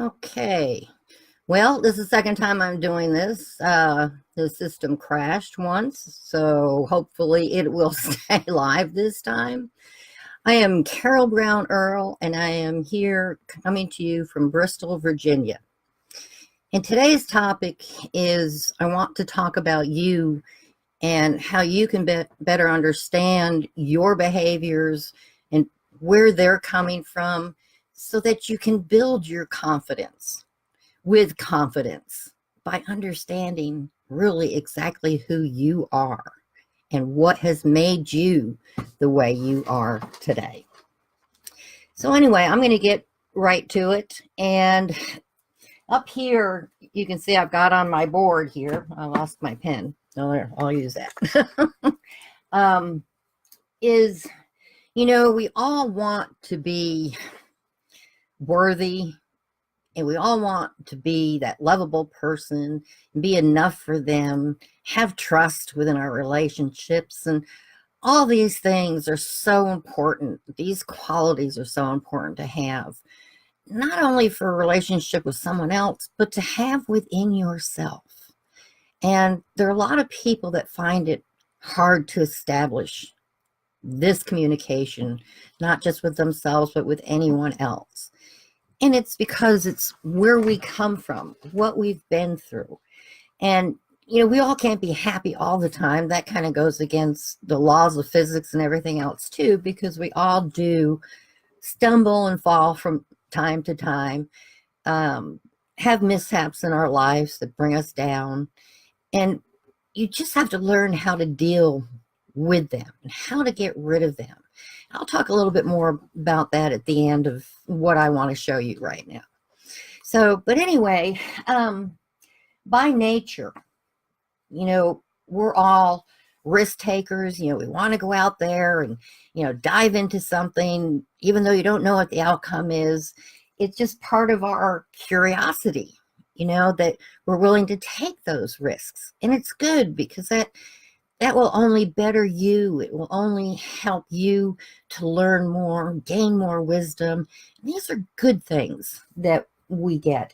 Okay. Well, this is the second time I'm doing this. The system crashed once, so hopefully it will stay live this time. I am Carol Brown Earl, and I am here coming to you from Bristol, Virginia. And today's topic is I want to talk about you and how you can better understand your behaviors and where they're coming from so that you can build your confidence with confidence by understanding really exactly who you are and what has made you the way you are today. So anyway, I'm going to get right to it. And up here, you can see I've got on my board here, I lost my pen. So there, I'll use that. Is, we all want to be worthy, and we all want to be that lovable person, be enough for them, have trust within our relationships. And all these things are so important. These qualities are so important to have, not only for a relationship with someone else, but to have within yourself. And there are a lot of people that find it hard to establish this communication, not just with themselves, but with anyone else. And it's because it's where we come from, what we've been through. And, we all can't be happy all the time. That kind of goes against the laws of physics and everything else too, because we all do stumble and fall from time to time, have mishaps in our lives that bring us down. And you just have to learn how to deal with them and how to get rid of them. I'll talk a little bit more about that at the end of what I want to show you right now. So, but anyway, by nature, we're all risk takers. We want to go out there and, dive into something, even though you don't know what the outcome is. It's just part of our curiosity, that we're willing to take those risks. And it's good because that will only better you. It will only help you to learn more, gain more wisdom. These are good things that we get.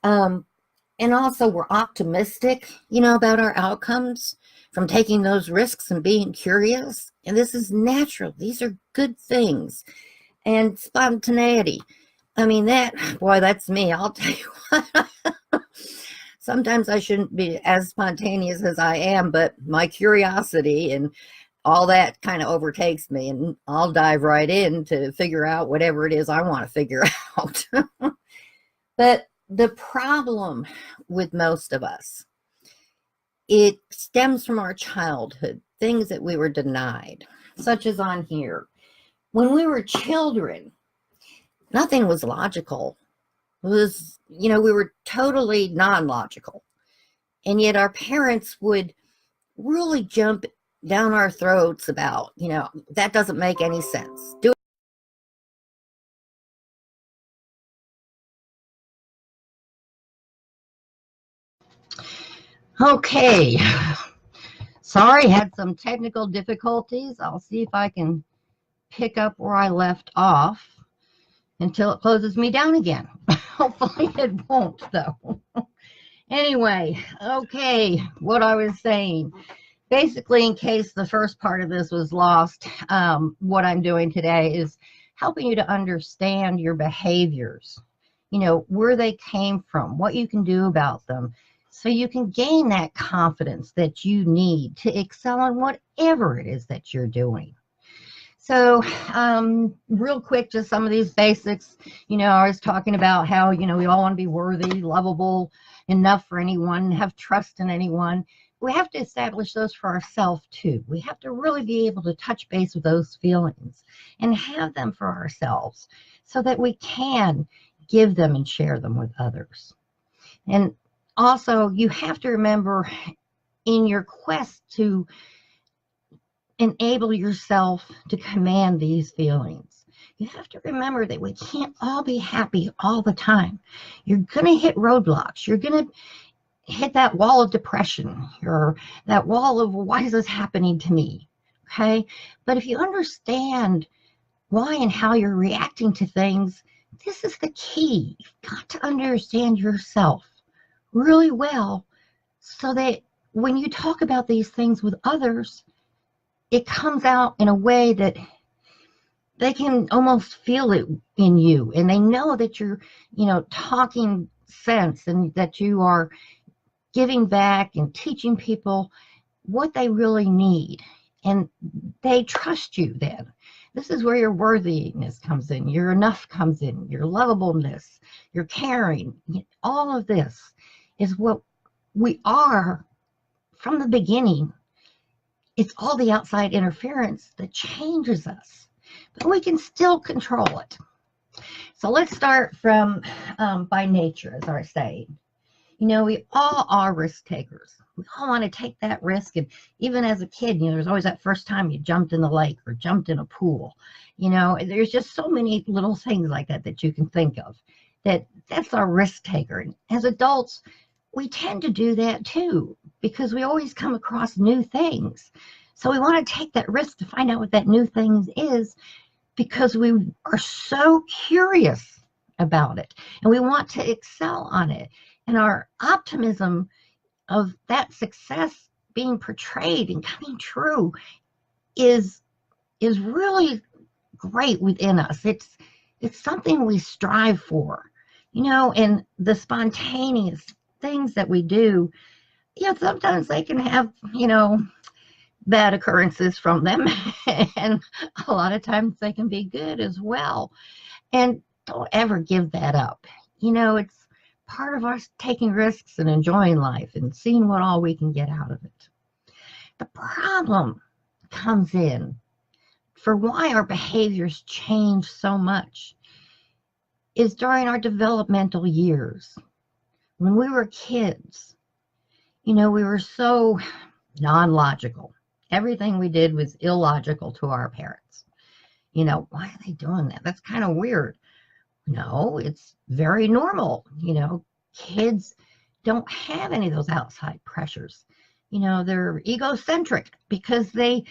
And also we're optimistic, about our outcomes from taking those risks and being curious. And this is natural. These are good things. And spontaneity. I mean, that's me. I'll tell you what. Sometimes I shouldn't be as spontaneous as I am, but my curiosity and all that kind of overtakes me, and I'll dive right in to figure out whatever it is I want to figure out. But the problem with most of us, it stems from our childhood, things that we were denied, such as on here. When we were children, nothing was logical. It was, we were totally non-logical. And yet our parents would really jump down our throats about, that doesn't make any sense. Do it. Okay. Sorry, had some technical difficulties. I'll see if I can pick up where I left off until it closes me down again. Hopefully it won't, though. Anyway, okay, what I was saying. Basically, in case the first part of this was lost, what I'm doing today is helping you to understand your behaviors, where they came from, what you can do about them, so you can gain that confidence that you need to excel in whatever it is that you're doing. So real quick, just some of these basics. I was talking about how, we all want to be worthy, lovable, enough for anyone, have trust in anyone. We have to establish those for ourselves too. We have to really be able to touch base with those feelings and have them for ourselves so that we can give them and share them with others. And also, you have to remember in your quest to enable yourself to command these feelings, you have to remember that we can't all be happy all the time. You're going to hit roadblocks. You're going to hit that wall of depression or that wall of why is this happening to me? Okay. But if you understand why and how you're reacting to things, this is the key. You've got to understand yourself really well so that when you talk about these things with others, it comes out in a way that they can almost feel it in you, and they know that you're, talking sense and that you are giving back and teaching people what they really need. And they trust you then. This is where your worthiness comes in, your enough comes in, your lovableness, your caring. All of this is what we are from the beginning. It's all the outside interference that changes us, but we can still control it. So let's start from by nature, as I say. We all are risk takers. We all want to take that risk. And even as a kid, there's always that first time you jumped in the lake or jumped in a pool. There's just so many little things like that you can think of. That's our risk taker. And as adults, we tend to do that too, because we always come across new things. So we want to take that risk to find out what that new thing is, because we are so curious about it and we want to excel on it. And our optimism of that success being portrayed and coming true is really great within us. It's something we strive for, and the spontaneous things that we do, sometimes they can have, bad occurrences from them. And a lot of times they can be good as well. And don't ever give that up. It's part of us taking risks and enjoying life and seeing what all we can get out of it. The problem comes in for why our behaviors change so much is during our developmental years. When we were kids, we were so non-logical. Everything we did was illogical to our parents. Why are they doing that? That's kind of weird. No, it's very normal. Kids don't have any of those outside pressures. They're egocentric because they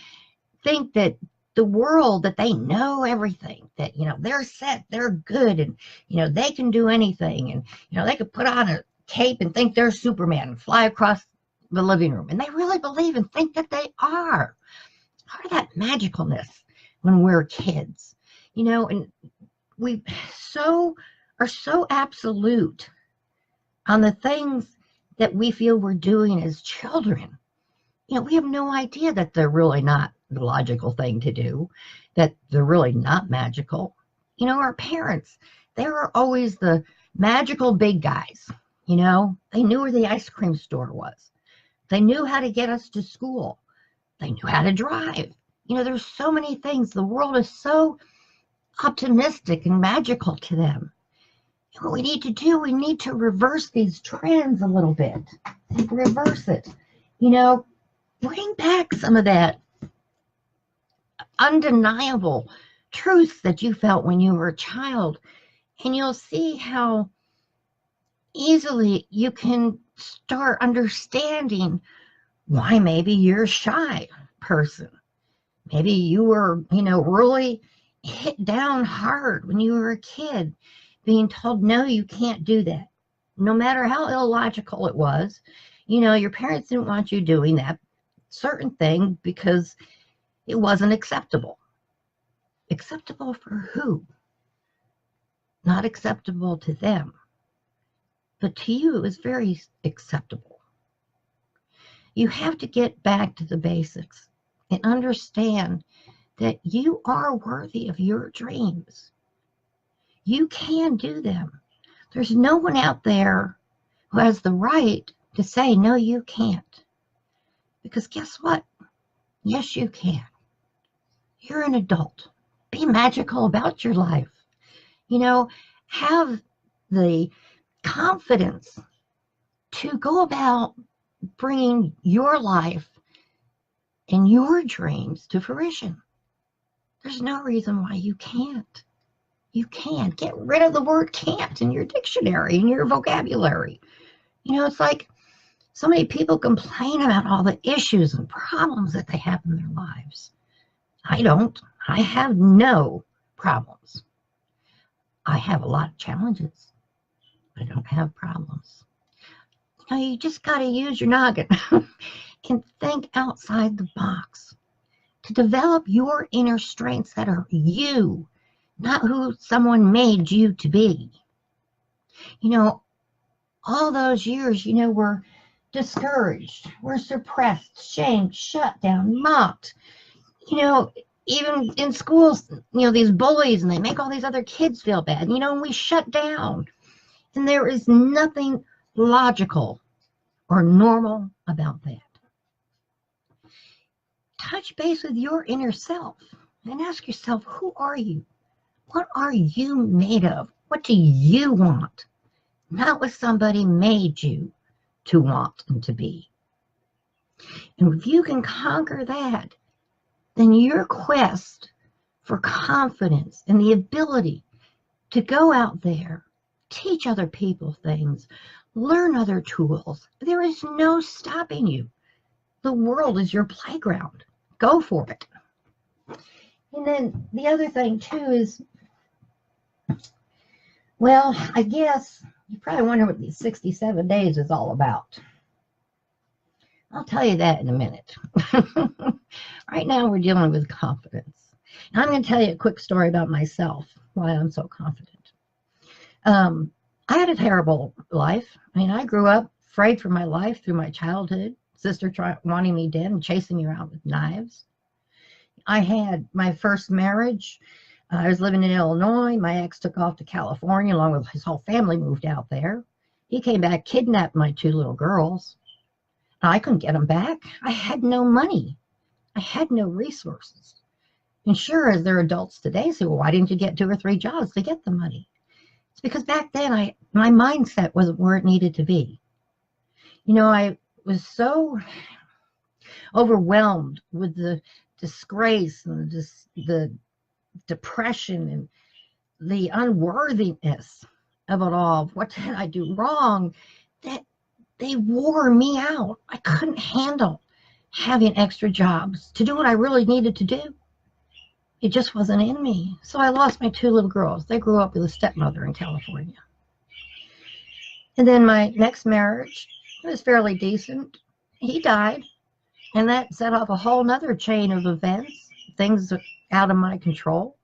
think that the world, that they know everything, that, they're set, they're good, and, they can do anything. And, they could put on a cape and think they're Superman and fly across the living room. And they really believe and think that they are. Part of that magicalness when we're kids, and we are so absolute on the things that we feel we're doing as children. We have no idea that they're really not the logical thing to do, that they're really not magical. Our parents, they were always the magical big guys. They knew where the ice cream store was. They knew how to get us to school. They knew how to drive. There's so many things. The world is so optimistic and magical to them. And what we need to do, we need to reverse these trends a little bit. Reverse it. Bring back some of that undeniable truth that you felt when you were a child. And you'll see how easily you can start understanding why maybe you're a shy person. Maybe you were, really hit down hard when you were a kid, being told, no, you can't do that. No matter how illogical it was, your parents didn't want you doing that certain thing because it wasn't acceptable. Acceptable for who? Not acceptable to them. But to you, it was very acceptable. You have to get back to the basics and understand that you are worthy of your dreams. You can do them. There's no one out there who has the right to say, no, you can't. Because guess what? Yes, you can. You're an adult. Be magical about your life. Have the confidence to go about bringing your life and your dreams to fruition. There's no reason why you can't. You can. Get rid of the word can't in your dictionary, in your vocabulary. It's like so many people complain about all the issues and problems that they have in their lives. I don't. I have no problems. I have a lot of challenges. I don't have problems. You just got to use your noggin and think outside the box to develop your inner strengths that are you, not who someone made you to be. All those years, we're discouraged, we're suppressed, shamed, shut down, mocked. Even in schools, these bullies, and they make all these other kids feel bad, and we shut down. And there is nothing logical or normal about that. Touch base with your inner self and ask yourself, who are you? What are you made of? What do you want? Not what somebody made you to want and to be. And if you can conquer that, then your quest for confidence and the ability to go out there, teach other people things, learn other tools, there is no stopping you. The world is your playground. Go for it. And then the other thing too is, well, I guess you probably wonder what these 67 days is all about. I'll tell you that in a minute. Right now we're dealing with confidence. And I'm going to tell you a quick story about myself, why I'm so confident. I had a terrible life. I grew up afraid for my life through my childhood. Sister wanting me dead and chasing me around with knives. I had my first marriage. I was living in Illinois. My ex took off to California along with his whole family, moved out there. He came back, kidnapped my 2 little girls. I couldn't get them back. I had no money. I had no resources. And sure, as they're adults today, say, well, why didn't you get 2 or 3 jobs to get the money? It's because back then my mindset wasn't where it needed to be. I was so overwhelmed with the disgrace and the depression and the unworthiness of it all. What did I do wrong? That they wore me out. I couldn't handle having extra jobs to do what I really needed to do. It just wasn't in me. So I lost my 2 little girls. They grew up with a stepmother in California. And then my next marriage was fairly decent. He died. And that set off a whole nother chain of events, things out of my control.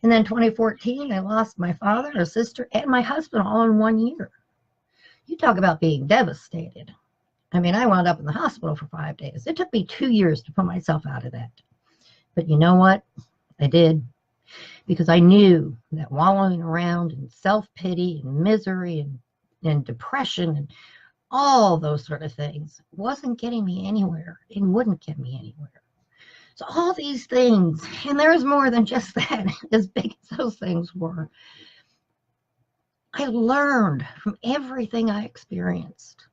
And then 2014, I lost my father, a sister, and my husband all in 1 year. You talk about being devastated. I wound up in the hospital for 5 days. It took me 2 years to pull myself out of that. But you know what? I did. Because I knew that wallowing around in self-pity and misery and depression and all those sort of things wasn't getting me anywhere. It wouldn't get me anywhere. So all these things, and there's more than just that, as big as those things were, I learned from everything I experienced.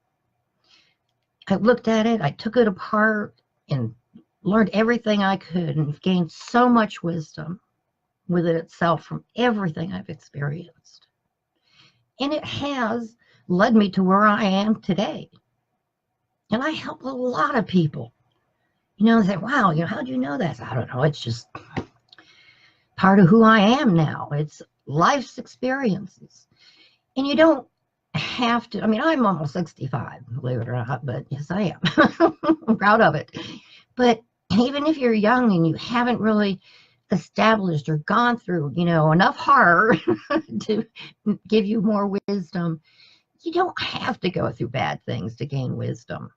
I looked at it, I took it apart, and learned everything I could, and gained so much wisdom with it itself from everything I've experienced. And it has led me to where I am today. And I help a lot of people. They say, wow, how do you know that? I don't know. It's just part of who I am now. It's life's experiences. And you don't have to, I'm almost 65, believe it or not, but yes, I am. I'm proud of it. But even if you're young and you haven't really established or gone through, enough horror to give you more wisdom, you don't have to go through bad things to gain wisdom.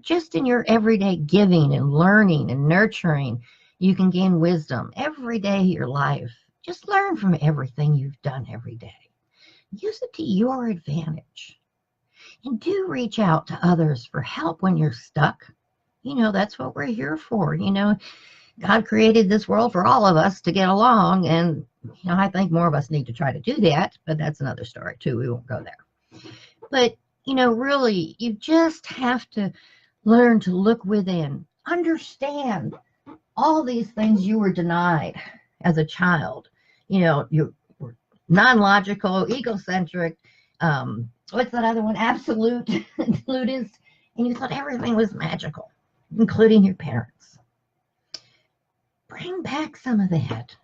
Just in your everyday giving and learning and nurturing, you can gain wisdom every day of your life. Just learn from everything you've done every day. Use it to your advantage. And do reach out to others for help when you're stuck. That's what we're here for. God created this world for all of us to get along. And, I think more of us need to try to do that. But that's another story, too. We won't go there. But, really, you just have to learn to look within. Understand all these things you were denied as a child. You were non-logical, egocentric, what's that other one? Absolutist. And you thought everything was magical, including your parents. Bring back some of that.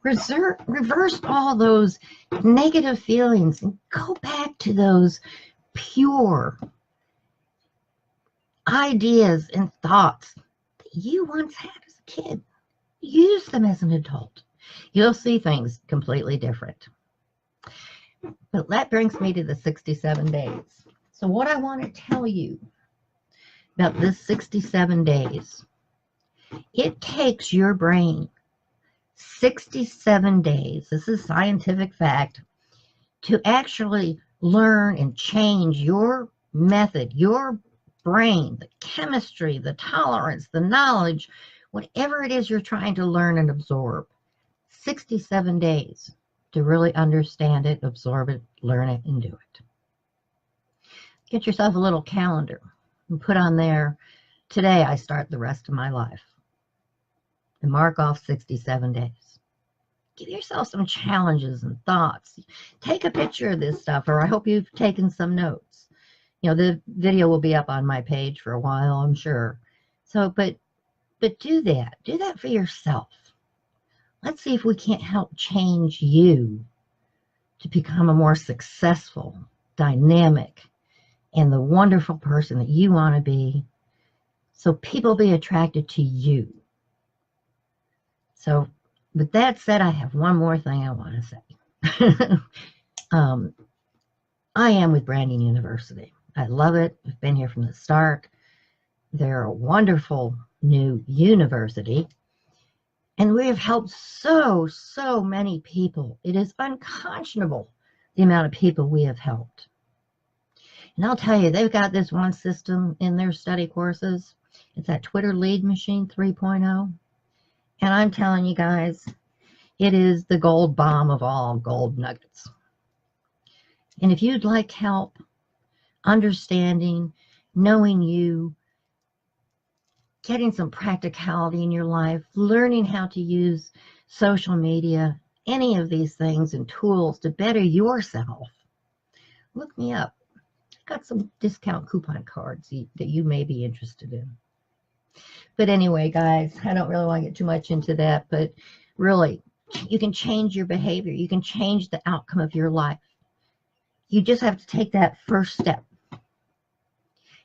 reverse all those negative feelings and go back to those pure ideas and thoughts that you once had as a kid. Use them as an adult. You'll see things completely different. But that brings me to the 67 days. So what I want to tell you about this 67 days, it takes your brain 67 days, this is scientific fact, to actually learn and change your method, your brain, the chemistry, the tolerance, the knowledge, whatever it is you're trying to learn and absorb. 67 days to really understand it, absorb it, learn it, and do it. Get yourself a little calendar and put on there, today I start the rest of my life. And mark off 67 days. Give yourself some challenges and thoughts. Take a picture of this stuff, or I hope you've taken some notes. You know, the video will be up on my page for a while, I'm sure. So, but do that. Do that for yourself. Let's see if we can't help change you to become a more successful, dynamic, and the wonderful person that you want to be, so people be attracted to you. So with that said, I have one more thing I want to say. I am with Branding University. I love it. I've been here from the start. They're a wonderful new university. And we have helped so many people. It is unconscionable the amount of people we have helped. And I'll tell you, they've got this one system in their study courses. It's that Twitter Lead Machine 3.0. And I'm telling you guys, it is the gold bomb of all gold nuggets. And if you'd like help understanding, knowing you, getting some practicality in your life, learning how to use social media, any of these things and tools to better yourself, look me up. I've got some discount coupon cards that you may be interested in. But anyway, guys, I don't really want to get too much into that, but really, you can change your behavior. You can change the outcome of your life. You just have to take that first step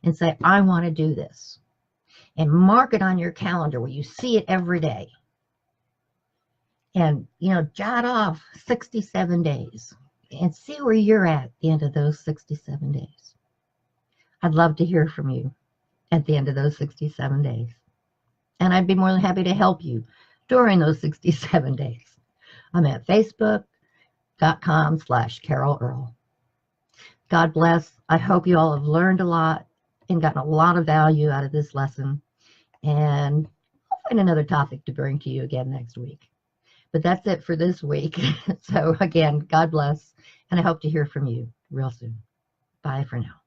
and say, I want to do this. And mark it on your calendar where you see it every day. And, you know, jot off 67 days and see where you're at the end of those 67 days. I'd love to hear from you at the end of those 67 days. And I'd be more than happy to help you during those 67 days. I'm at facebook.com/Carol Earl. God bless. I hope you all have learned a lot and gotten a lot of value out of this lesson. And I'll find another topic to bring to you again next week. But that's it for this week. So again, God bless. And I hope to hear from you real soon. Bye for now.